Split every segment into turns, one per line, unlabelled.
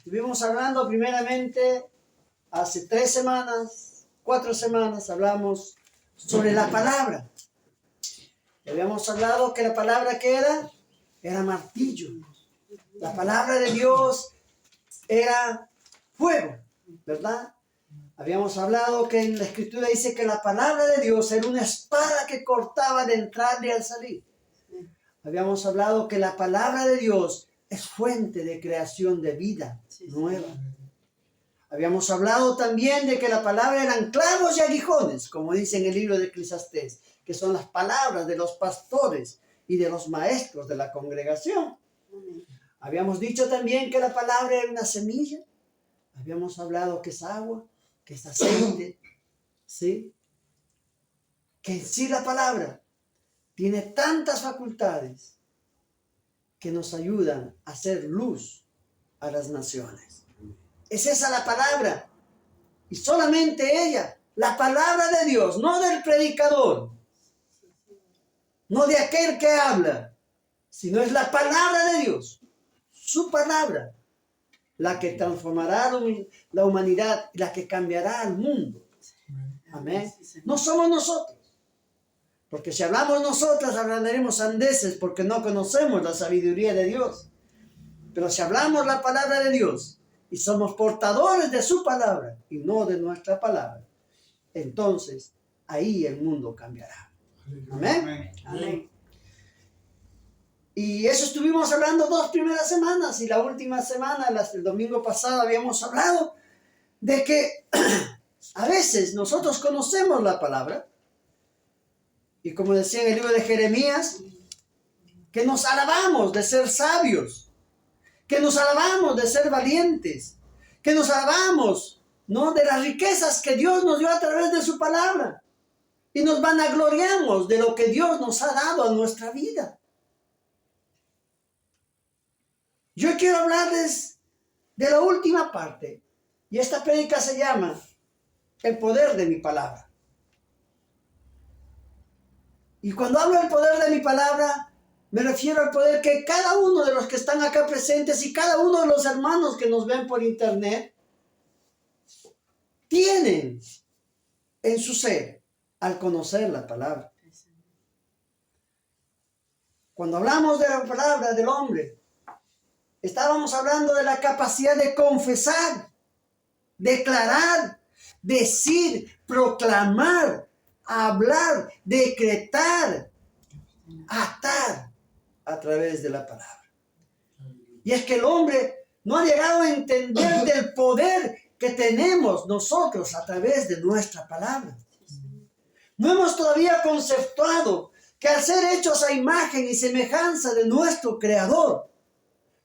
Estuvimos hablando primeramente hace 4 semanas, hablamos sobre la palabra. Habíamos hablado que la palabra que era martillo. La palabra de Dios era fuego, ¿verdad? Habíamos hablado que en la Escritura dice que la palabra de Dios era una espada que cortaba al entrar y al salir. Habíamos hablado que la palabra de Dios es fuente de creación de vida nueva. Habíamos hablado también de que la palabra eran clavos y aguijones, como dice en el libro de Eclesiastés, que son las palabras de los pastores y de los maestros de la congregación. Habíamos dicho también que la palabra era una semilla. Habíamos hablado que es agua, que es aceite, ¿sí? Que en sí la palabra tiene tantas facultades que nos ayudan a hacer luz a las naciones. Es esa la palabra, y solamente ella, la palabra de Dios, no del predicador, no de aquel que habla, sino es la palabra de Dios, su palabra, la que transformará la humanidad, la que cambiará al mundo. Amén. No somos nosotros, porque si hablamos nosotras hablaremos sandeces porque no conocemos la sabiduría de Dios. Pero si hablamos la palabra de Dios y somos portadores de su palabra y no de nuestra palabra, entonces ahí el mundo cambiará. Amén. Amén. Y eso estuvimos hablando 2 primeras semanas, y la última semana, el domingo pasado, habíamos hablado de que a veces nosotros conocemos la palabra, y como decía en el libro de Jeremías, que nos alabamos de ser sabios, que nos alabamos de ser valientes, que nos alabamos, ¿no?, de las riquezas que Dios nos dio a través de su palabra, y nos vanagloriamos de lo que Dios nos ha dado a nuestra vida. Yo quiero hablarles de la última parte, y esta prédica se llama El poder de mi palabra. Y cuando hablo del poder de mi palabra, me refiero al poder que cada uno de los que están acá presentes y cada uno de los hermanos que nos ven por internet tienen en su ser al conocer la palabra. Cuando hablamos de la palabra del hombre, estábamos hablando de la capacidad de confesar, declarar, decir, proclamar, hablar, decretar, atar a través de la palabra. Y es que el hombre no ha llegado a entender del poder que tenemos nosotros a través de nuestra palabra. No hemos todavía conceptuado que al ser hechos a imagen y semejanza de nuestro Creador,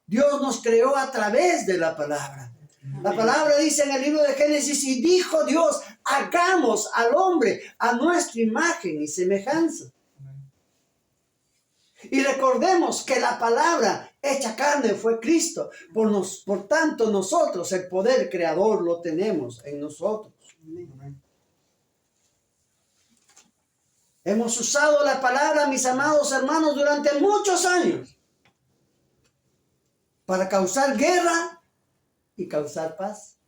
Dios nos creó a través de la palabra. La palabra dice en el libro de Génesis, y dijo Dios, hagamos al hombre a nuestra imagen y semejanza. Y recordemos que la palabra hecha carne fue Cristo. Por tanto, nosotros el poder creador lo tenemos en nosotros. Hemos usado la palabra, mis amados hermanos, durante muchos años para causar guerra y causar paz.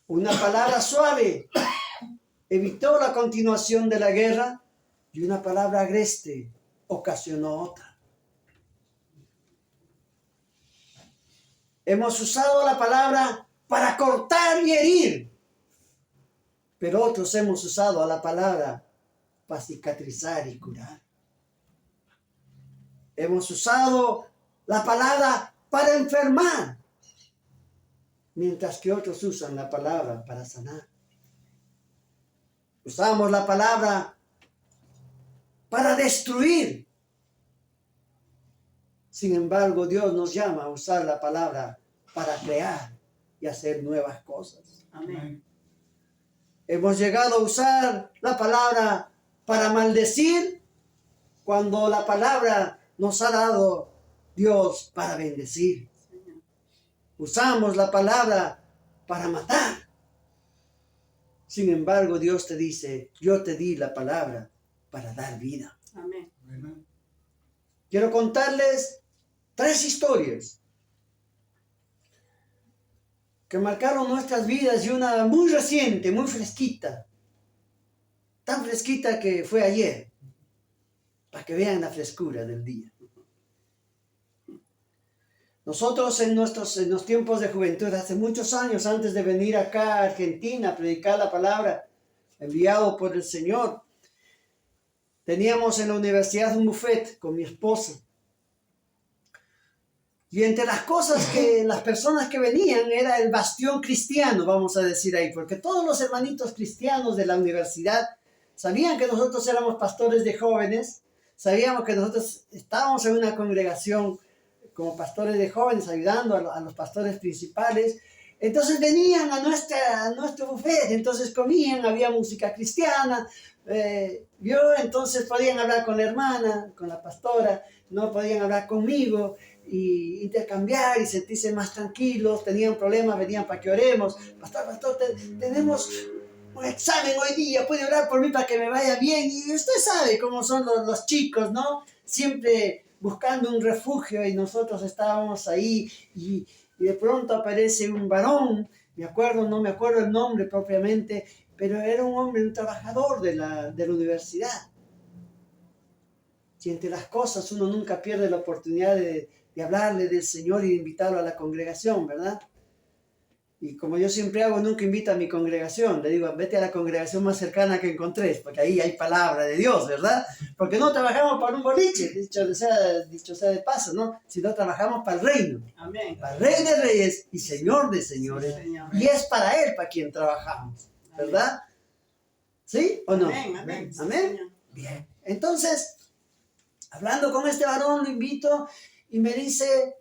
Una palabra suave evitó la continuación de la guerra, y una palabra agreste ocasionó otra. Hemos usado la palabra para cortar y herir, pero otros hemos usado a la palabra para cicatrizar y curar. Hemos usado la palabra para enfermar, mientras que otros usan la palabra para sanar. Usamos la palabra para destruir. Sin embargo, Dios nos llama a usar la palabra para crear y hacer nuevas cosas. Amén. Hemos llegado a usar la palabra para maldecir, cuando la palabra nos ha dado Dios para bendecir. Usamos la palabra para matar. Sin embargo, Dios te dice, yo te di la palabra para dar vida. Amén. Quiero contarles 3 historias que marcaron nuestras vidas y una muy reciente, muy fresquita, tan fresquita que fue ayer, para que vean la frescura del día. Nosotros en los tiempos de juventud, hace muchos años, antes de venir acá a Argentina a predicar la palabra, enviado por el Señor, teníamos en la universidad un buffet con mi esposa. Y entre las cosas que las personas que venían era el bastión cristiano, vamos a decir ahí, porque todos los hermanitos cristianos de la universidad sabían que nosotros éramos pastores de jóvenes, sabíamos que nosotros estábamos en una congregación como pastores de jóvenes, ayudando a los pastores principales. Entonces venían a nuestro buffet, entonces comían, había música cristiana, entonces podían hablar con la hermana, con la pastora, no podían hablar conmigo y intercambiar y sentirse más tranquilos. Tenían problemas, venían para que oremos. Pastor, tenemos un examen hoy día, puede orar por mí para que me vaya bien. Y usted sabe cómo son los chicos, ¿no? Siempre buscando un refugio, y nosotros estábamos ahí y de pronto aparece un varón, no me acuerdo el nombre propiamente, pero era un hombre, un trabajador de la universidad. Y entre las cosas uno nunca pierde la oportunidad de hablarle del Señor y de invitarlo a la congregación, ¿verdad? Y como yo siempre hago, nunca invito a mi congregación. Le digo, vete a la congregación más cercana que encontres, porque ahí hay palabra de Dios, ¿verdad? Porque no trabajamos para un boliche, dicho sea de paso, ¿no? Sino trabajamos para el reino.
Amén.
Para el Rey de Reyes y Señor de Señores. Sí, señor. Y es para Él para quien trabajamos, ¿verdad? ¿Sí o no?
Amén, amén.
¿Amén? Bien. Entonces, hablando con este varón, lo invito y me dice,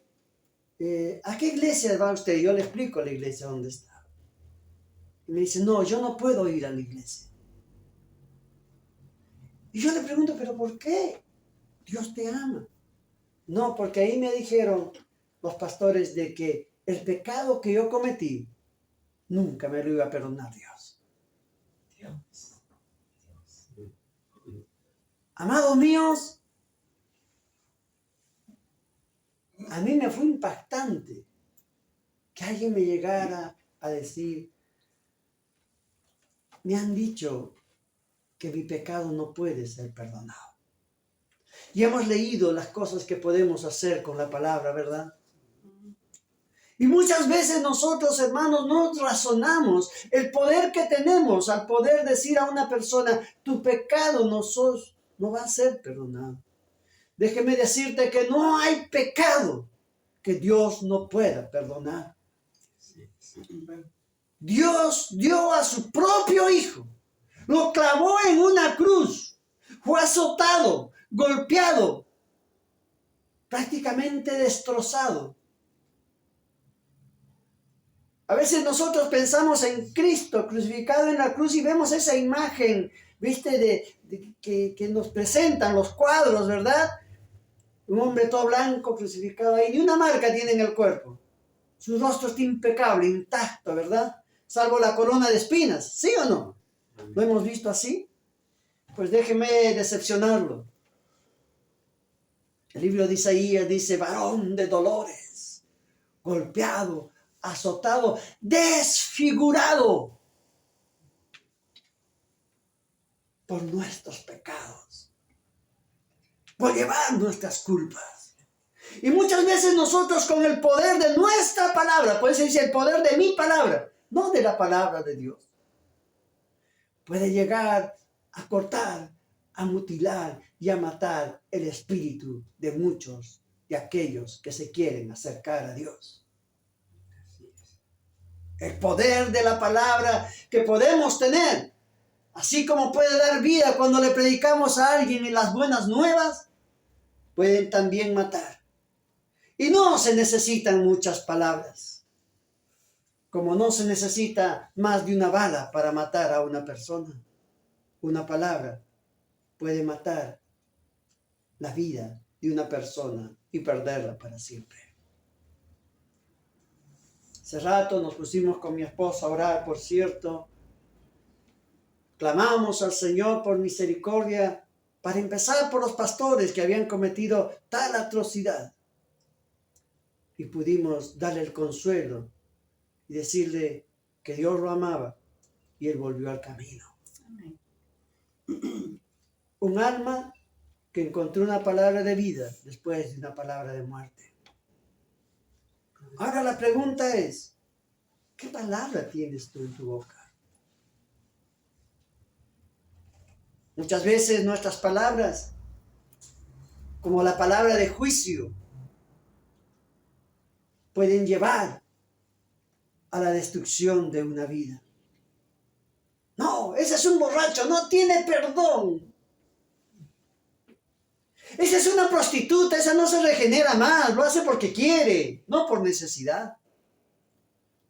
¿a qué iglesia va usted? Yo le explico la iglesia donde está. Y me dice, no, yo no puedo ir a la iglesia. Y yo le pregunto, ¿pero por qué? Dios te ama. No, porque ahí me dijeron los pastores de que el pecado que yo cometí, nunca me lo iba a perdonar Dios. Amados míos, a mí me fue impactante que alguien me llegara a decir, me han dicho que mi pecado no puede ser perdonado. Y hemos leído las cosas que podemos hacer con la palabra, ¿verdad? Y muchas veces nosotros, hermanos, no razonamos el poder que tenemos al poder decir a una persona, tu pecado no va a ser perdonado. Déjeme decirte que no hay pecado que Dios no pueda perdonar. Dios dio a su propio Hijo, lo clavó en una cruz, fue azotado, golpeado, prácticamente destrozado. A veces nosotros pensamos en Cristo crucificado en la cruz y vemos esa imagen, ¿viste? Que nos presentan los cuadros, ¿verdad? Un hombre todo blanco crucificado ahí, ni una marca tiene en el cuerpo. Su rostro está impecable, intacto, ¿verdad? Salvo la corona de espinas, ¿sí o no? ¿Lo hemos visto así? Pues déjeme decepcionarlo. El libro de Isaías dice, varón de dolores, golpeado, azotado, desfigurado por nuestros pecados, por llevar nuestras culpas. Y muchas veces nosotros con el poder de nuestra palabra, por eso dice el poder de mi palabra, no de la palabra de Dios, puede llegar a cortar, a mutilar y a matar el espíritu de muchos de aquellos que se quieren acercar a Dios. El poder de la palabra que podemos tener, así como puede dar vida cuando le predicamos a alguien en las buenas nuevas, pueden también matar. Y no se necesitan muchas palabras, como no se necesita más de una bala para matar a una persona. Una palabra puede matar la vida de una persona y perderla para siempre. Hace rato nos pusimos con mi esposa a orar, por cierto. Clamamos al Señor por misericordia, para empezar por los pastores que habían cometido tal atrocidad. Y pudimos darle el consuelo y decirle que Dios lo amaba y él volvió al camino.
Amén.
Un alma que encontró una palabra de vida después de una palabra de muerte. Ahora la pregunta es, ¿qué palabra tienes tú en tu boca? Muchas veces nuestras palabras, como la palabra de juicio, pueden llevar a la destrucción de una vida. No, ese es un borracho, no tiene perdón. Esa es una prostituta, esa no se regenera más, lo hace porque quiere, no por necesidad.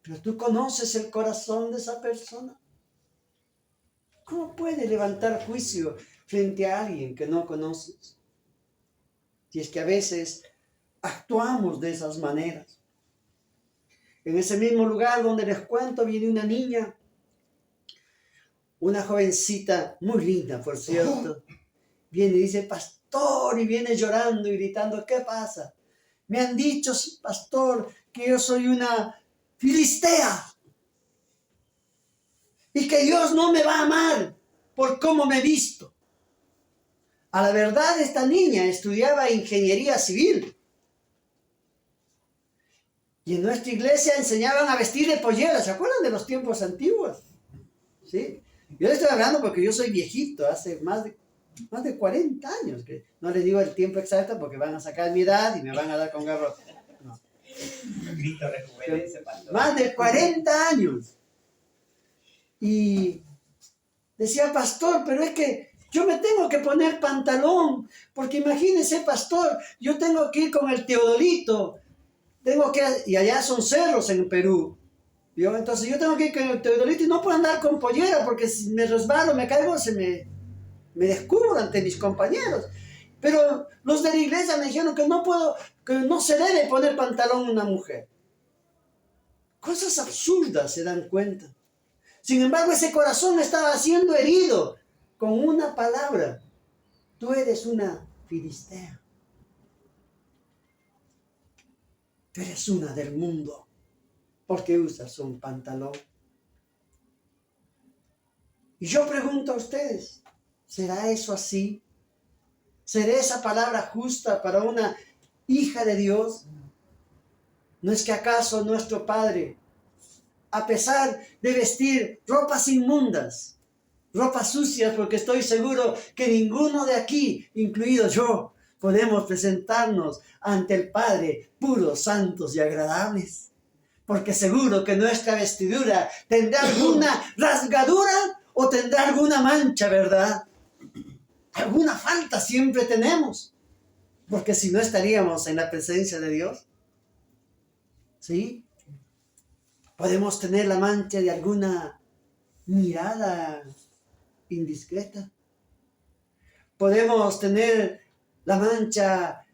Pero tú conoces el corazón de esa persona. ¿Cómo puede levantar juicio frente a alguien que no conoces? Y es que a veces actuamos de esas maneras. En ese mismo lugar donde les cuento viene una niña, una jovencita muy linda, por cierto. Viene y dice, pastor, y viene llorando y gritando, ¿qué pasa? Me han dicho, pastor, que yo soy una filistea y que Dios no me va a amar por cómo me he visto. A la verdad, esta niña estudiaba ingeniería civil. Y en nuestra iglesia enseñaban a vestir de pollera. ¿Se acuerdan de los tiempos antiguos? ¿Sí? Yo le estoy hablando porque yo soy viejito, hace más de 40 años. Que no les digo el tiempo exacto porque van a sacar mi edad y me van a dar con garro. No.
Grito rejuvenece, pastor.
Más de 40 años. Y decía, pastor, pero es que yo me tengo que poner pantalón, porque imagínese, pastor, yo tengo que ir con el Teodolito, y allá son cerros en Perú, ¿vio? Entonces yo tengo que ir con el Teodolito y no puedo andar con pollera, porque si me resbalo, me caigo, me descubro ante mis compañeros. Pero los de la iglesia me dijeron que no se debe poner pantalón una mujer. Cosas absurdas, se dan cuenta. Sin embargo, ese corazón estaba siendo herido con una palabra. Tú eres una filistea. Tú eres una del mundo. ¿Por qué usas un pantalón? Y yo pregunto a ustedes, ¿será eso así? ¿Será esa palabra justa para una hija de Dios? ¿No es que acaso nuestro Padre, a pesar de vestir ropas inmundas, ropas sucias, porque estoy seguro que ninguno de aquí, incluido yo, podemos presentarnos ante el Padre puros, santos y agradables? Porque seguro que nuestra vestidura tendrá alguna rasgadura o tendrá alguna mancha, ¿verdad? Alguna falta siempre tenemos, porque si no estaríamos en la presencia de Dios. ¿Sí? Podemos tener la mancha de alguna mirada indiscreta. Podemos tener la mancha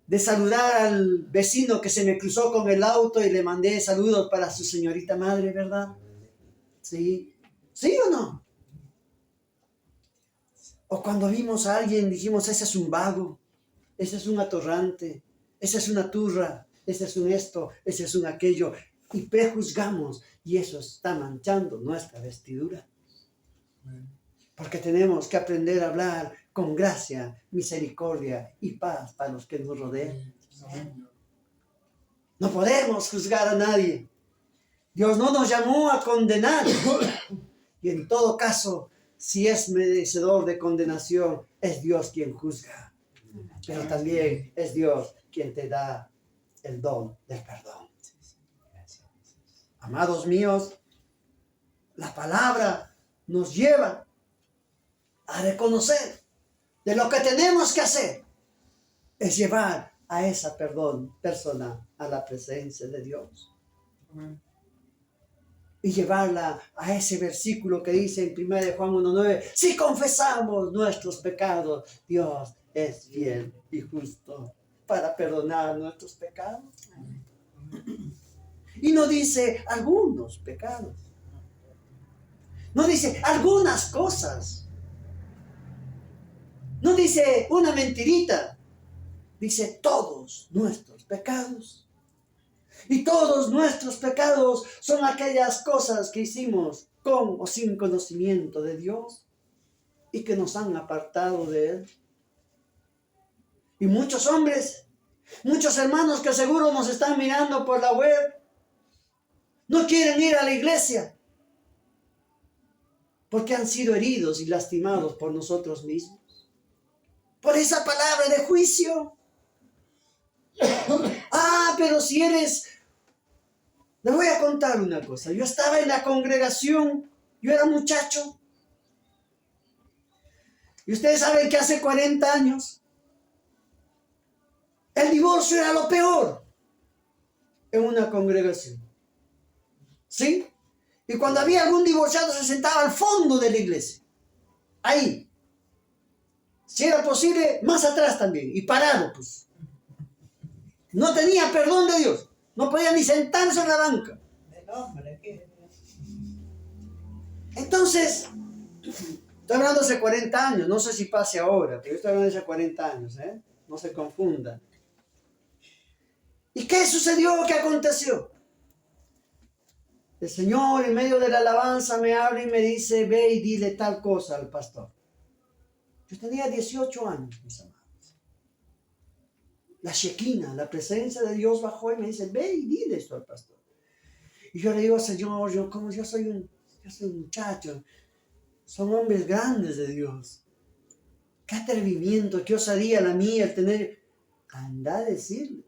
de saludar al vecino que se me cruzó con el auto y le mandé saludos para su señorita madre, ¿verdad? ¿Sí? ¿Sí o no? O cuando vimos a alguien dijimos, ese es un vago, ese es un atorrante, esa es una turra, ese es un esto, ese es un aquello. Y prejuzgamos, y eso está manchando nuestra vestidura. Porque tenemos que aprender a hablar con gracia, misericordia y paz para los que nos rodean. No podemos juzgar a nadie. Dios no nos llamó a condenar. Y en todo caso, si es merecedor de condenación, es Dios quien juzga. Pero también es Dios quien te da el don del perdón. Amados míos, la palabra nos lleva a reconocer de lo que tenemos que hacer es llevar a esa persona a la presencia de Dios. Y llevarla a ese versículo que dice en 1 Juan 1:9, si confesamos nuestros pecados, Dios es fiel y justo para perdonar nuestros pecados. Y no dice algunos pecados. No dice algunas cosas. No dice una mentirita. Dice todos nuestros pecados. Y todos nuestros pecados son aquellas cosas que hicimos con o sin conocimiento de Dios y que nos han apartado de Él. Y muchos hombres, muchos hermanos que seguro nos están mirando por la web, no quieren ir a la iglesia porque han sido heridos y lastimados por nosotros mismos. Por esa palabra de juicio. Pero si eres... Les voy a contar una cosa. Yo estaba en la congregación, yo era muchacho. Y ustedes saben que hace 40 años el divorcio era lo peor en una congregación. ¿Sí? Y cuando había algún divorciado se sentaba al fondo de la iglesia. Ahí. Si era posible, más atrás también. Y parado, pues. No tenía perdón de Dios. No podía ni sentarse en la banca. Entonces, estoy hablando de hace 40 años. No sé si pase ahora, pero yo estoy hablando de hace 40 años. No se confundan. ¿Y qué sucedió? ¿Qué aconteció? El Señor en medio de la alabanza me habla y me dice, ve y dile tal cosa al pastor. Yo tenía 18 años, mis amados. La Shekinah, la presencia de Dios bajó y me dice, ve y dile esto al pastor. Y yo le digo, Señor, yo soy un muchacho, son hombres grandes de Dios. Qué atrevimiento, qué osadía la mía el tener, anda a decirle.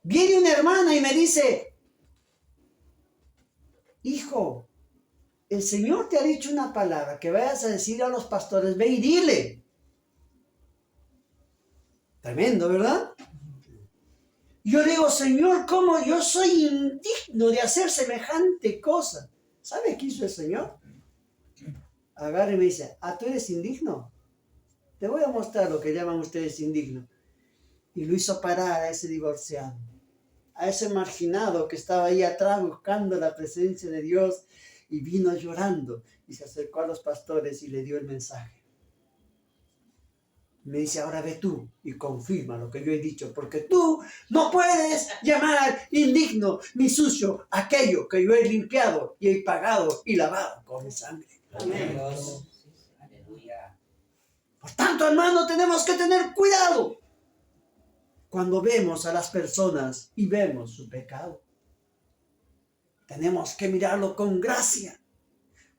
Viene una hermana y me dice, hijo, el Señor te ha dicho una palabra que vayas a decir a los pastores, ve y dile. Tremendo, ¿verdad? Yo digo, Señor, ¿cómo yo soy indigno de hacer semejante cosa? ¿Sabe qué hizo el Señor? Agarra y me dice, ¿tú eres indigno? Te voy a mostrar lo que llaman ustedes indigno. Y lo hizo parar a ese divorciado, a ese marginado que estaba ahí atrás buscando la presencia de Dios y vino llorando y se acercó a los pastores y le dio el mensaje. Me dice, ahora ve tú y confirma lo que yo he dicho, porque tú no puedes llamar indigno ni sucio aquello que yo he limpiado y he pagado y lavado con mi sangre. Amén. Aleluya. Por tanto, hermano, tenemos que tener cuidado cuando vemos a las personas y vemos su pecado. Tenemos que mirarlo con gracia,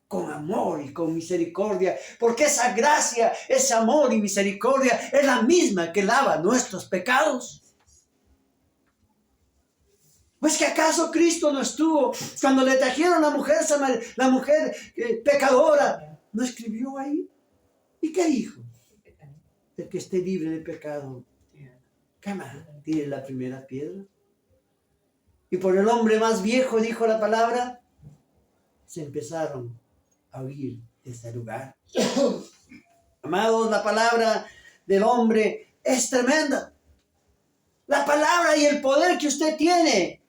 con amor y con misericordia, porque esa gracia, ese amor y misericordia es la misma que lava nuestros pecados. ¿Pues que acaso Cristo no estuvo cuando le trajeron la mujer pecadora? ¿No escribió ahí? ¿Y qué dijo? El que esté libre de pecado, tire la primera piedra. Y por el hombre más viejo, dijo la palabra, se empezaron a huir de ese lugar. Amados, la palabra del hombre es tremenda. La palabra y el poder que usted tiene,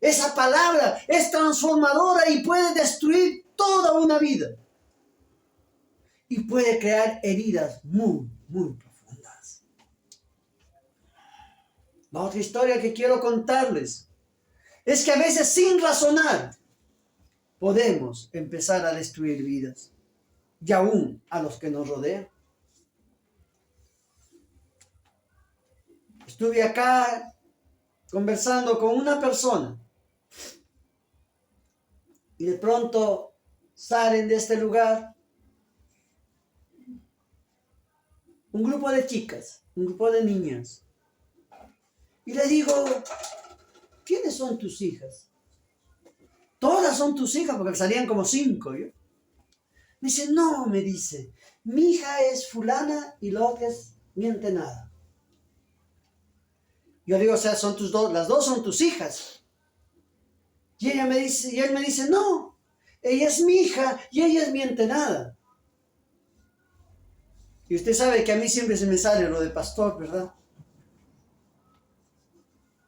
esa palabra es transformadora y puede destruir toda una vida. Y puede crear heridas muy, muy profundas. La otra historia que quiero contarles es que a veces sin razonar podemos empezar a destruir vidas y aún a los que nos rodean. Estuve acá conversando con una persona y de pronto salen de este lugar un grupo de chicas, un grupo de niñas. Y le digo, ¿quiénes son tus hijas? Todas son tus hijas, porque salían como 5. ¿Yo? Me dice, no, me dice, mi hija es fulana y la otra es miente nada. Yo le digo, o sea, son tus dos, las dos son tus hijas. Y él me dice, no, ella es mi hija y ella es miente nada. Y usted sabe que a mí siempre se me sale lo de pastor, ¿verdad?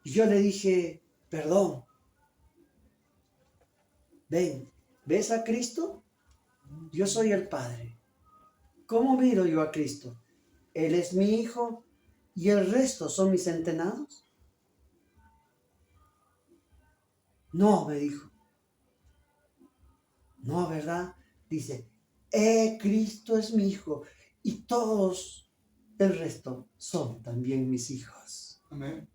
Y yo le dije, perdón. Ven, ¿ves a Cristo? Yo soy el Padre. ¿Cómo miro yo a Cristo? Él es mi hijo y el resto son mis entrenados. No, me dijo. No, ¿verdad? Dice, Cristo es mi hijo y todos el resto son también mis hijos.
Amén.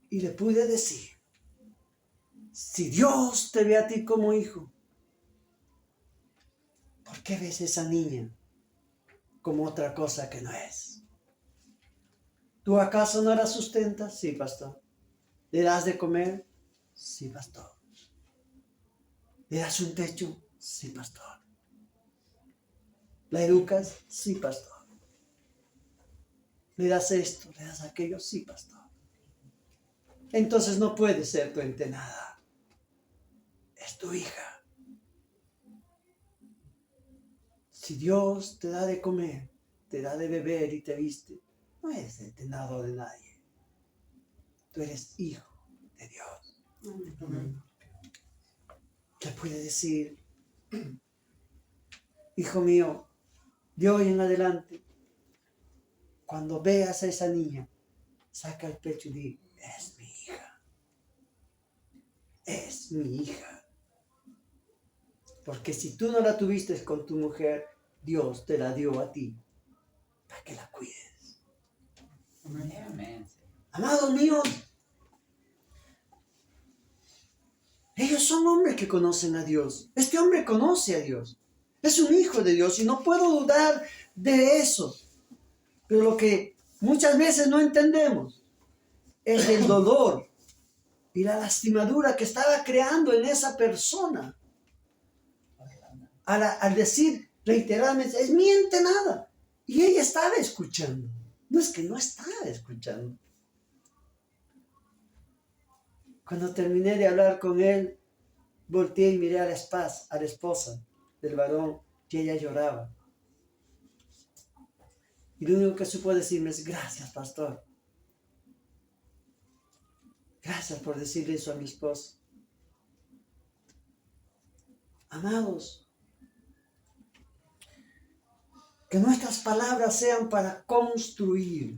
Y le pude decir, si Dios te ve a ti como hijo, ¿por qué ves a esa niña como otra cosa que no es? ¿Tú acaso no la sustentas? Sí, pastor. ¿Le das de comer? Sí, pastor. ¿Le das un techo? Sí, pastor. ¿La educas? Sí, pastor. ¿Le das esto? ¿Le das aquello? Sí, pastor. Entonces no puede ser tu entenada. Es tu hija. Si Dios te da de comer, te da de beber y te viste, no eres entenado de nadie. Tú eres hijo de Dios.
Amén.
Le puede decir, hijo mío, de hoy en adelante, cuando veas a esa niña, saca el pecho y di, es mi hija. Es mi hija. Porque si tú no la tuviste con tu mujer, Dios te la dio a ti para que la cuides.
Amén.
Amados míos, ellos son hombres que conocen a Dios. Este hombre conoce a Dios. Es un hijo de Dios y no puedo dudar de eso. Pero lo que muchas veces no entendemos es el dolor y la lastimadura que estaba creando en esa persona. Al decir reiteradamente, es mi entenada. Y ella estaba escuchando. No es que no estaba escuchando. Cuando terminé de hablar con él, volteé y miré a la esposa del varón, y ella lloraba. Y lo único que supo decirme es, gracias, pastor. Gracias por decirle eso a mi esposo. Amados, que nuestras palabras sean para construir.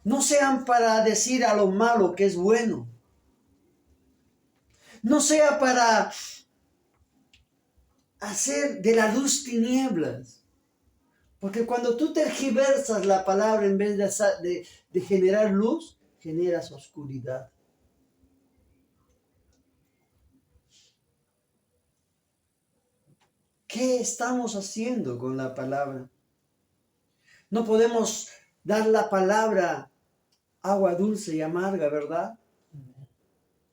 No sean para decir a lo malo que es bueno. No sea para hacer de la luz tinieblas. Porque cuando tú tergiversas la palabra en vez de generar luz, generas oscuridad. ¿Qué estamos haciendo con la palabra? No podemos dar la palabra agua dulce y amarga, ¿verdad?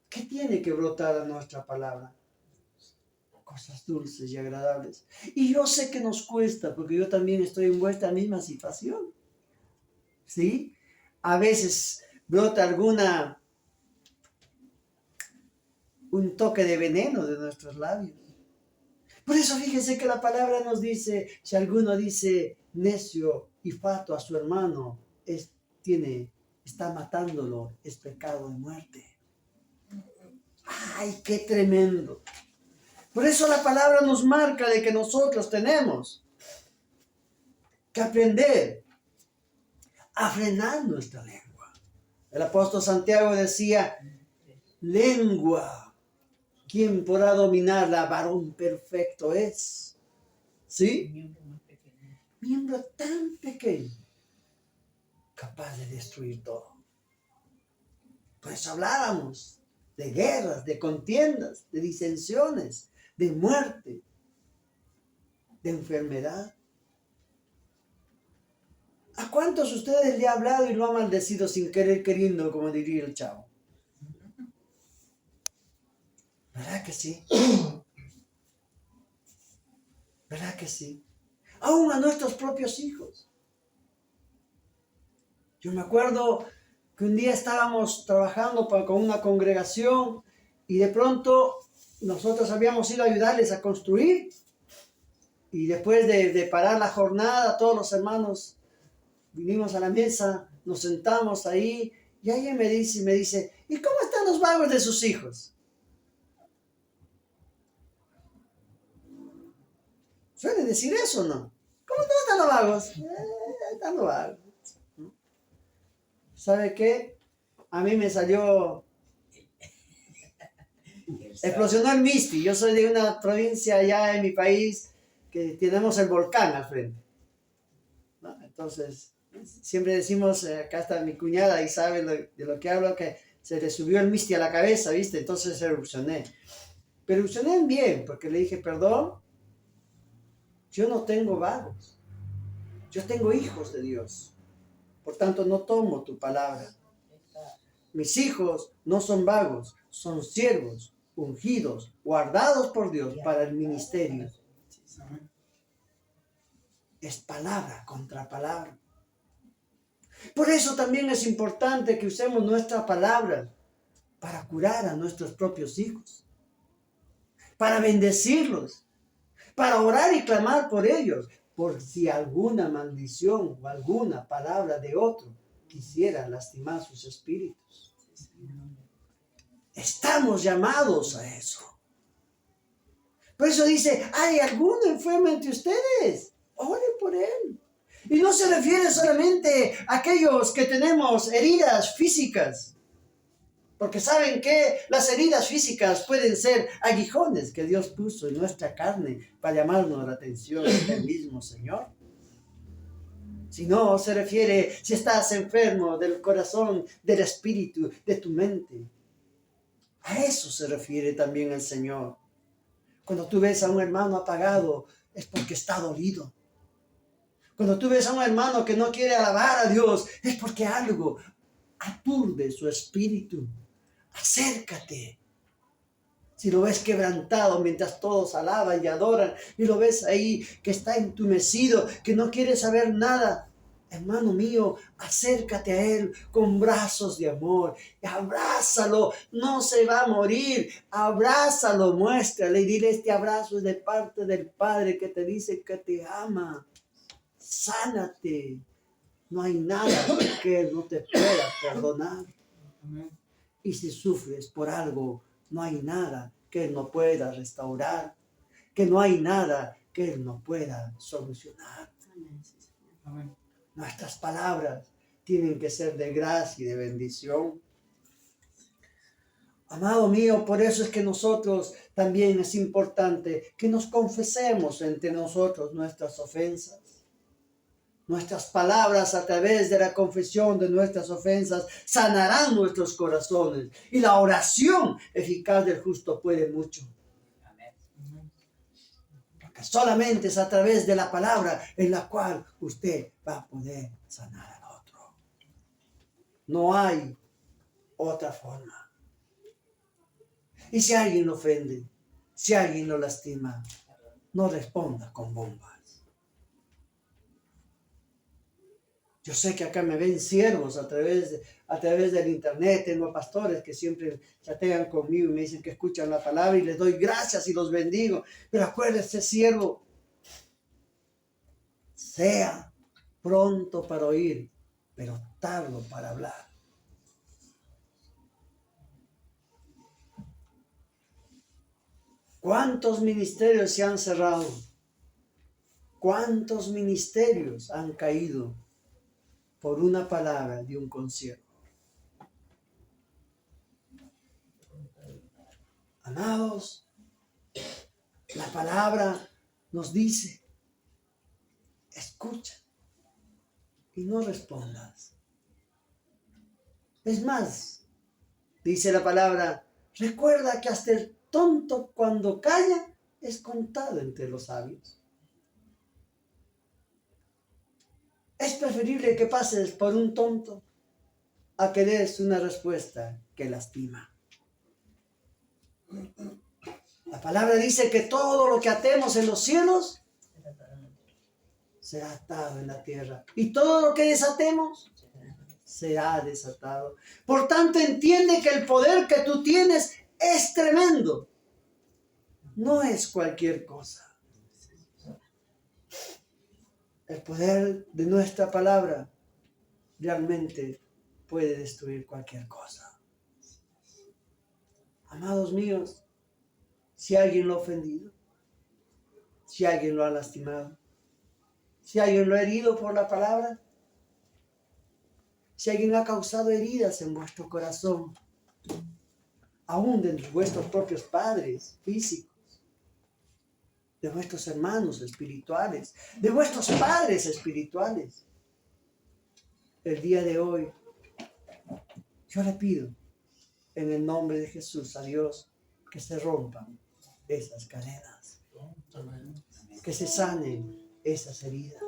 ¿Qué tiene que brotar a nuestra palabra? Cosas dulces y agradables. Y yo sé que nos cuesta, porque yo también estoy envuelta en la misma situación. ¿Sí? A veces brota un toque de veneno de nuestros labios. Por eso fíjense que la palabra nos dice, si alguno dice necio y fato a su hermano, está matándolo, es pecado de muerte. ¡Ay, qué tremendo! Por eso la palabra nos marca de que nosotros tenemos que aprender a frenar nuestra lengua. El apóstol Santiago decía, lengua, ¿quién podrá dominarla? Varón perfecto es. ¿Sí? Miembro tan pequeño, capaz de destruir todo. Por eso hablábamos de guerras, de contiendas, de disensiones, de muerte, de enfermedad. ¿A cuántos ustedes le ha hablado y lo ha maldecido sin querer queriendo, como diría el chavo? ¿Verdad que sí? ¿Verdad que sí? Aún a nuestros propios hijos. Yo me acuerdo que un día estábamos trabajando con una congregación y de pronto nosotros habíamos ido a ayudarles a construir y después de parar la jornada, todos los hermanos vinimos a la mesa, nos sentamos ahí y alguien me dice, ¿y cómo están los vagos de sus hijos? ¿Suele decir eso o no? ¿Cómo están los vagos? ahorita lo hago. ¿No? ¿Sabe qué? A mí me salió, explosionó el Misti. Yo soy de una provincia allá en mi país que tenemos el volcán al frente, ¿no? Entonces, siempre decimos, acá está mi cuñada y sabe de lo que hablo, que se le subió el Misti a la cabeza, ¿viste? Entonces erupcioné. Pero erupcioné bien, porque le dije, perdón, yo no tengo vagos, yo tengo hijos de Dios. Por tanto, no tomo tu palabra. Mis hijos no son vagos, son siervos, ungidos, guardados por Dios para el ministerio. Es palabra contra palabra. Por eso también es importante que usemos nuestra palabra para curar a nuestros propios hijos, para bendecirlos, para orar y clamar por ellos, por si alguna maldición o alguna palabra de otro quisiera lastimar sus espíritus. Estamos llamados a eso. Por eso dice, ¿hay alguno enfermo entre ustedes? Oren por él. Y no se refiere solamente a aquellos que tenemos heridas físicas. Porque saben que las heridas físicas pueden ser aguijones que Dios puso en nuestra carne para llamarnos la atención del mismo Señor. Si no, se refiere si estás enfermo del corazón, del espíritu, de tu mente. A eso se refiere también el Señor. Cuando tú ves a un hermano apagado, es porque está dolido. Cuando tú ves a un hermano que no quiere alabar a Dios, es porque algo aturde su espíritu. Acércate. Si lo ves quebrantado mientras todos alaban y adoran, y lo ves ahí que está entumecido, que no quiere saber nada, hermano mío, acércate a él con brazos de amor, y abrázalo, no se va a morir, abrázalo, muéstrale y dile: este abrazo es de parte del Padre que te dice que te ama. Sánate, no hay nada que Él no te pueda perdonar. Y si sufres por algo, no hay nada que Él no pueda restaurar, que no hay nada que Él no pueda solucionar. Amén. Nuestras palabras tienen que ser de gracia y de bendición. Amado mío, por eso es que nosotros también es importante que nos confesemos entre nosotros nuestras ofensas. Nuestras palabras a través de la confesión de nuestras ofensas sanarán nuestros corazones. Y la oración eficaz del justo puede mucho. Porque solamente es a través de la palabra en la cual usted va a poder sanar al otro. No hay otra forma. Y si alguien lo ofende, si alguien lo lastima, no responda con bombas. Yo sé que acá me ven siervos a través del internet. Tengo pastores que siempre chatean conmigo y me dicen que escuchan la palabra y les doy gracias y los bendigo. Pero acuérdese, siervo, sea pronto para oír, pero tardo para hablar. ¿Cuántos ministerios se han cerrado? ¿Cuántos ministerios han caído por una palabra de un consiervo? Amados, la palabra nos dice: escucha y no respondas. Es más, dice la palabra, recuerda que hasta el tonto cuando calla es contado entre los sabios. Es preferible que pases por un tonto a que des una respuesta que lastima. La palabra dice que todo lo que atemos en los cielos será atado en la tierra. Y todo lo que desatemos será desatado. Por tanto, entiende que el poder que tú tienes es tremendo. No es cualquier cosa. El poder de nuestra palabra realmente puede destruir cualquier cosa. Amados míos, si alguien lo ha ofendido, si alguien lo ha lastimado, si alguien lo ha herido por la palabra, Si alguien ha causado heridas en vuestro corazón, aún de vuestros propios padres físicos, de vuestros hermanos espirituales, de vuestros padres espirituales, el día de hoy, yo le pido en el nombre de Jesús a Dios que se rompan esas cadenas, que se sanen esas heridas.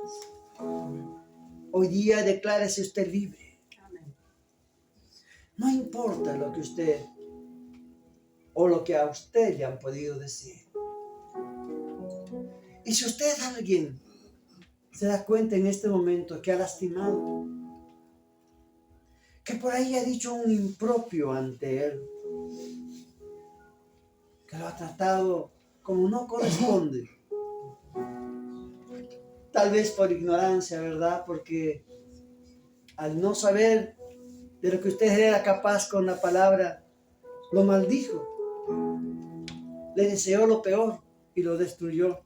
Hoy día declárese usted libre. No importa lo que usted o lo que a usted le han podido decir. Y si usted, alguien, se da cuenta en este momento que ha lastimado, que por ahí ha dicho un impropio ante él, que lo ha tratado como no corresponde, tal vez por ignorancia, ¿verdad? Porque al no saber de lo que usted era capaz con la palabra, lo maldijo, le deseó lo peor y lo destruyó.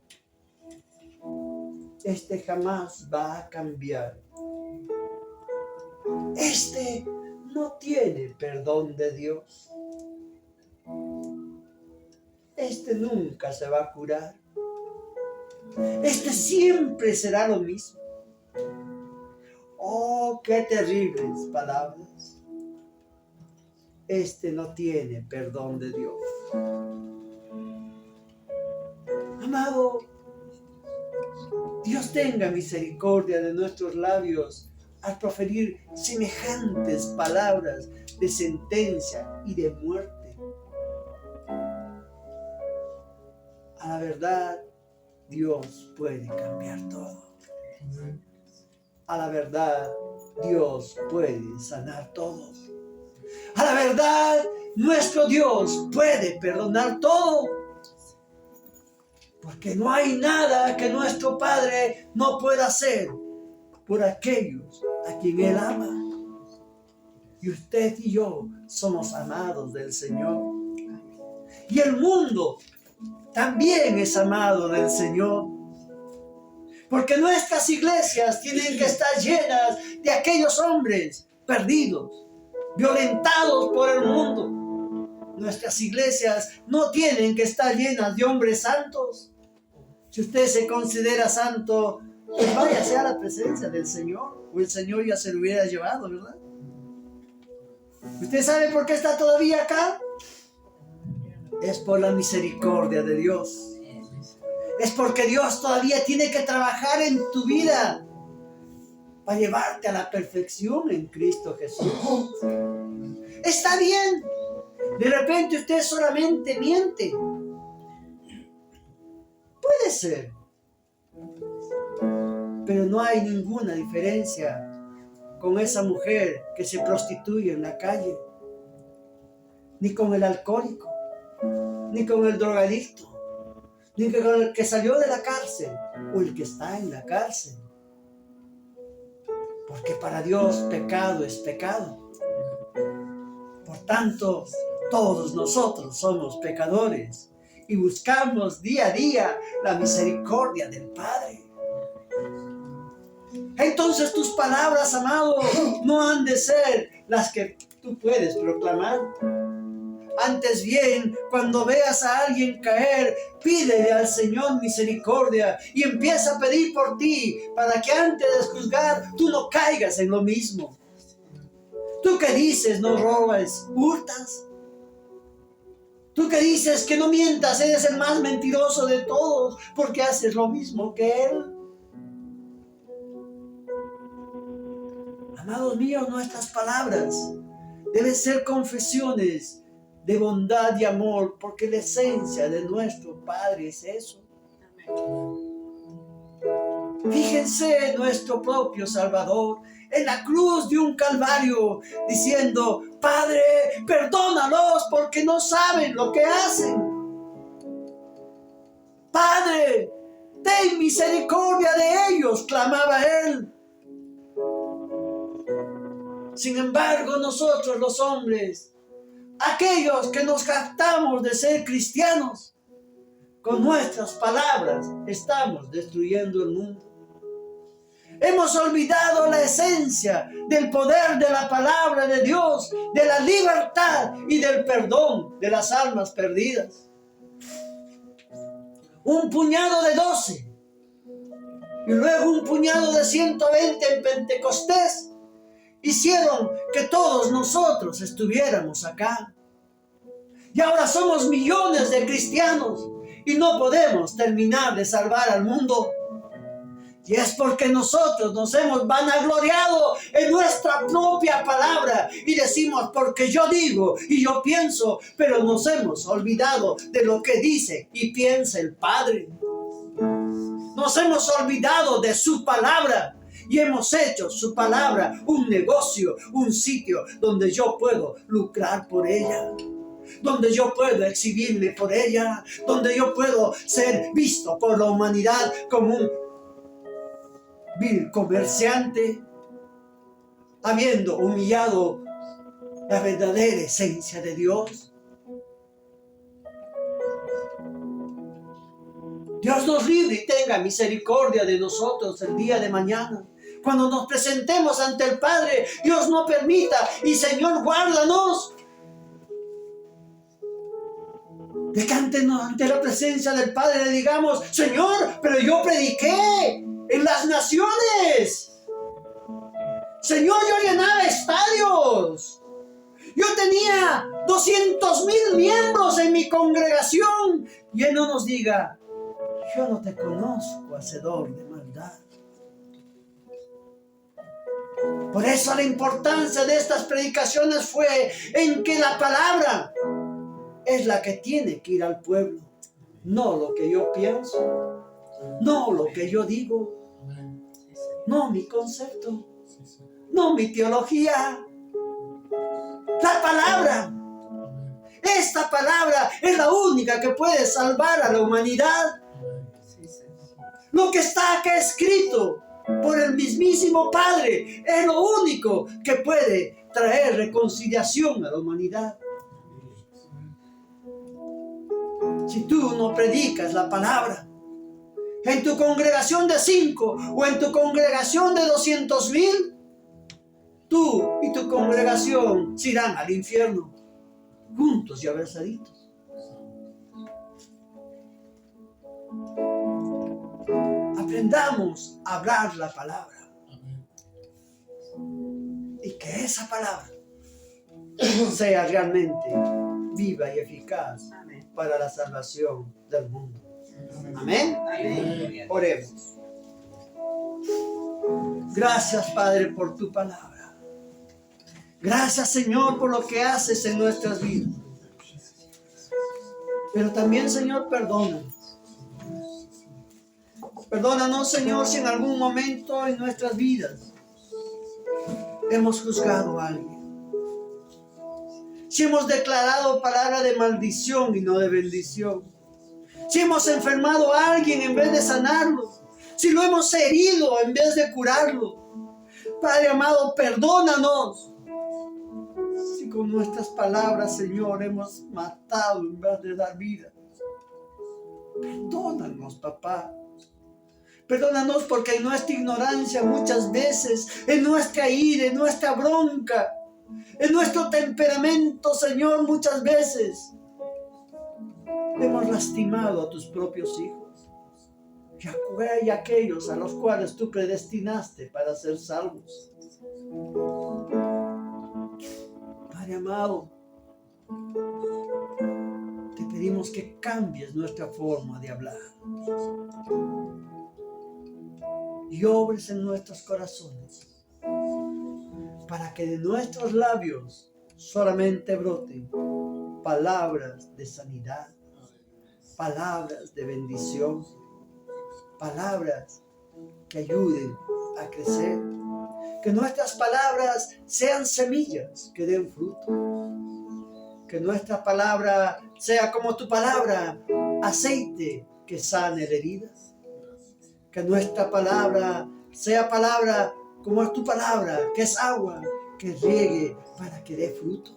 Este jamás va a cambiar. Este no tiene perdón de Dios. Este nunca se va a curar. Este siempre será lo mismo. Oh, qué terribles palabras. Este no tiene perdón de Dios. Amado, Dios tenga misericordia de nuestros labios al proferir semejantes palabras de sentencia y de muerte. A la verdad, Dios puede cambiar todo. A la verdad, Dios puede sanar todo. A la verdad, nuestro Dios puede perdonar todo. Porque no hay nada que nuestro Padre no pueda hacer por aquellos a quien Él ama. Y usted y yo somos amados del Señor. Y el mundo también es amado del Señor. Porque nuestras iglesias tienen que estar llenas de aquellos hombres perdidos, violentados por el mundo. Nuestras iglesias no tienen que estar llenas de hombres santos. Si usted se considera santo, pues váyase a la presencia del Señor, o el Señor ya se lo hubiera llevado, ¿verdad? ¿Usted sabe por qué está todavía acá? Es por la misericordia de Dios. Es porque Dios todavía tiene que trabajar en tu vida para llevarte a la perfección en Cristo Jesús. Está bien. De repente usted solamente miente. Puede ser. Pero no hay ninguna diferencia con esa mujer que se prostituye en la calle, ni con el alcohólico, ni con el drogadicto, ni con el que salió de la cárcel o el que está en la cárcel. Porque para Dios pecado es pecado. Por tanto, todos nosotros somos pecadores y buscamos día a día la misericordia del Padre. Entonces tus palabras, amado, no han de ser las que tú puedes proclamar. Antes bien, cuando veas a alguien caer, pídele al Señor misericordia y empieza a pedir por ti para que antes de juzgar tú no caigas en lo mismo. Tú que dices no robas, hurtas. Tú que dices que no mientas, eres el más mentiroso de todos porque haces lo mismo que él. Amados míos, nuestras palabras deben ser confesiones de bondad y amor, porque la esencia de nuestro Padre es eso. Fíjense en nuestro propio Salvador en la cruz de un Calvario, diciendo: Padre, perdónalos porque no saben lo que hacen. Padre, ten misericordia de ellos, clamaba él. Sin embargo, nosotros los hombres, aquellos que nos jactamos de ser cristianos, con nuestras palabras estamos destruyendo el mundo. Hemos olvidado la esencia del poder de la palabra de Dios, de la libertad y del perdón de las almas perdidas. Un puñado de 12 y luego un puñado de 120 en Pentecostés hicieron que todos nosotros estuviéramos acá. Y ahora somos millones de cristianos y no podemos terminar de salvar al mundo. Y es porque nosotros nos hemos vanagloriado en nuestra propia palabra y decimos porque yo digo y yo pienso, pero nos hemos olvidado de lo que dice y piensa el Padre. Nos hemos olvidado de su palabra y hemos hecho su palabra un negocio, un sitio donde yo puedo lucrar por ella, donde yo puedo exhibirme por ella, donde yo puedo ser visto por la humanidad como un vil comerciante, habiendo humillado la verdadera esencia de Dios. Dios nos libre y tenga misericordia de nosotros el día de mañana. Cuando nos presentemos ante el Padre, Dios no permita y Señor, guárdanos de que ante la presencia del Padre le digamos, Señor, pero yo prediqué en las naciones. Señor, yo llenaba estadios. Yo tenía 200,000 miembros en mi congregación. Y Él no nos diga, yo no te conozco, hacedor de maldad. Por eso la importancia de estas predicaciones fue en que la palabra es la que tiene que ir al pueblo. No lo que yo pienso, no lo que yo digo, no mi concepto, no mi teología. La palabra, esta palabra es la única que puede salvar a la humanidad. Lo que está acá escrito por el mismísimo Padre es lo único que puede traer reconciliación a la humanidad. Si tú no predicas la palabra en tu congregación de 5 o en tu congregación de 200,000, tú y tu congregación se irán al infierno, juntos y abrazaditos. Aprendamos a hablar la palabra. Y que esa palabra sea realmente viva y eficaz para la salvación del mundo. Amén. Amén. Oremos. Gracias, Padre, por tu palabra. Gracias, Señor, por lo que haces en nuestras vidas. Pero también, Señor, perdónanos. Perdónanos, Señor, si en algún momento en nuestras vidas hemos juzgado a alguien. Si hemos declarado palabra de maldición y no de bendición. Si hemos enfermado a alguien en vez de sanarlo. Si lo hemos herido en vez de curarlo. Padre amado, perdónanos. Si con nuestras palabras, Señor, hemos matado en vez de dar vida. Perdónanos, papá. Perdónanos porque en nuestra ignorancia muchas veces, en nuestra ira, en nuestra bronca, en nuestro temperamento, Señor, muchas veces hemos lastimado a tus propios hijos y a aquellos a los cuales tú predestinaste para ser salvos. Padre amado, te pedimos que cambies nuestra forma de hablar y obres en nuestros corazones para que de nuestros labios solamente broten palabras de sanidad, palabras de bendición, palabras que ayuden a crecer. Que nuestras palabras sean semillas que den fruto. Que nuestra palabra sea como tu palabra, aceite que sane heridas. Que nuestra palabra sea palabra como es tu palabra, que es agua, que riegue para que dé fruto.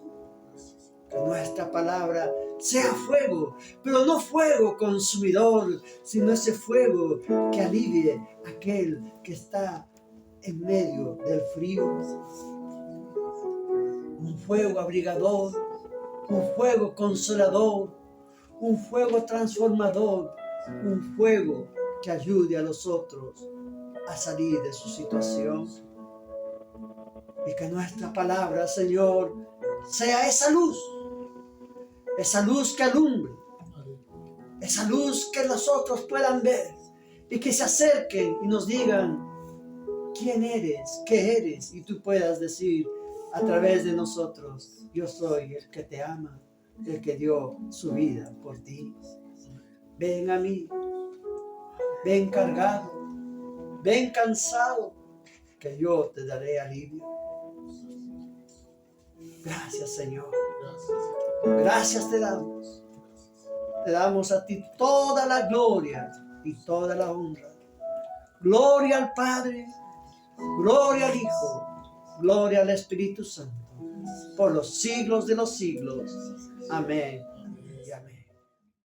Que nuestra palabra sea fuego, pero no fuego consumidor, sino ese fuego que alivie a aquel que está en medio del frío. Un fuego abrigador, un fuego consolador, un fuego transformador, un fuego que ayude a los otros a salir de su situación. Y que nuestra palabra, Señor, sea esa luz que alumbre, esa luz que los otros puedan ver y que se acerquen y nos digan quién eres, qué eres, y tú puedas decir a través de nosotros: yo soy el que te ama, el que dio su vida por ti. Ven a mí, ven cargado, ven cansado, que yo te daré alivio. Gracias, Señor. Gracias te damos. Te damos a ti toda la gloria y toda la honra. Gloria al Padre, gloria al Hijo, gloria al Espíritu Santo, por los siglos de los siglos. Amén y amén.